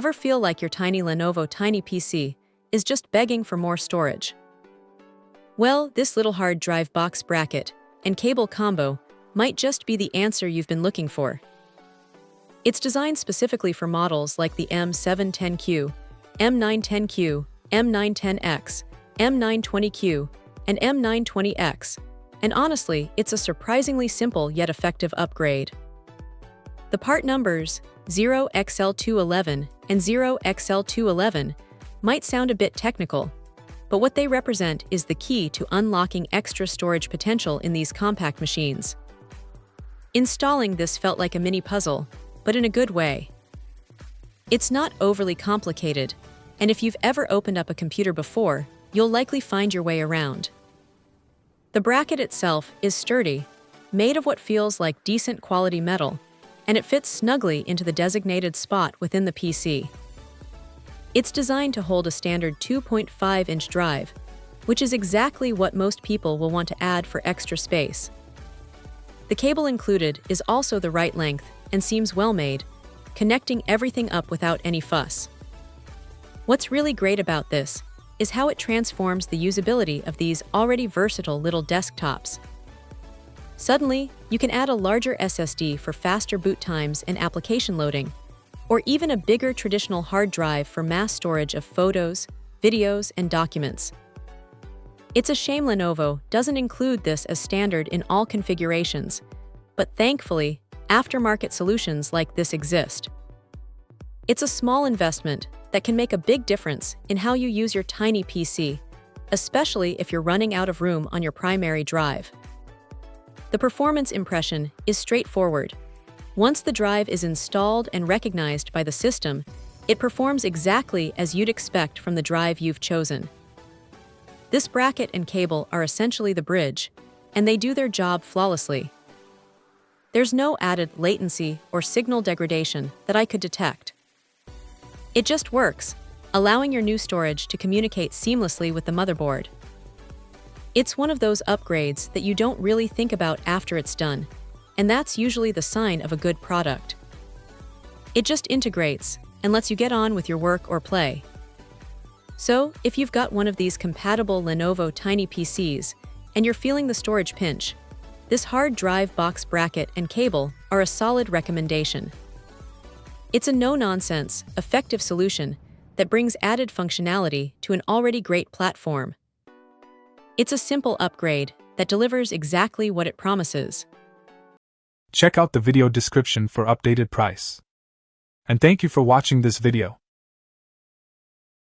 Ever feel like your tiny Lenovo Tiny PC is just begging for more storage? Well, this little hard drive box bracket and cable combo might just be the answer you've been looking for. It's designed specifically for models like the M710Q, M910Q, M910X, M920Q, and M920X, and honestly, it's a surprisingly simple yet effective upgrade. The part numbers 0XL211 and 0XL211 might sound a bit technical, but what they represent is the key to unlocking extra storage potential in these compact machines. Installing this felt like a mini puzzle, but in a good way. It's not overly complicated, and if you've ever opened up a computer before, you'll likely find your way around. The bracket itself is sturdy, made of what feels like decent quality metal, and it fits snugly into the designated spot within the PC. It's designed to hold a standard 2.5-inch drive, which is exactly what most people will want to add for extra space. The cable included is also the right length and seems well made, connecting everything up without any fuss. What's really great about this is how it transforms the usability of these already versatile little desktops. Suddenly, you can add a larger SSD for faster boot times and application loading, or even a bigger traditional hard drive for mass storage of photos, videos, and documents. It's a shame Lenovo doesn't include this as standard in all configurations, but thankfully, aftermarket solutions like this exist. It's a small investment that can make a big difference in how you use your tiny PC, especially if you're running out of room on your primary drive. The performance impression is straightforward. Once the drive is installed and recognized by the system, it performs exactly as you'd expect from the drive you've chosen. This bracket and cable are essentially the bridge, and they do their job flawlessly. There's no added latency or signal degradation that I could detect. It just works, allowing your new storage to communicate seamlessly with the motherboard. It's one of those upgrades that you don't really think about after it's done, and that's usually the sign of a good product. It just integrates and lets you get on with your work or play. So, if you've got one of these compatible Lenovo Tiny PCs and you're feeling the storage pinch, this hard drive box bracket and cable are a solid recommendation. It's a no-nonsense, effective solution that brings added functionality to an already great platform. It's a simple upgrade that delivers exactly what it promises. Check out the video description for updated price. And thank you for watching this video.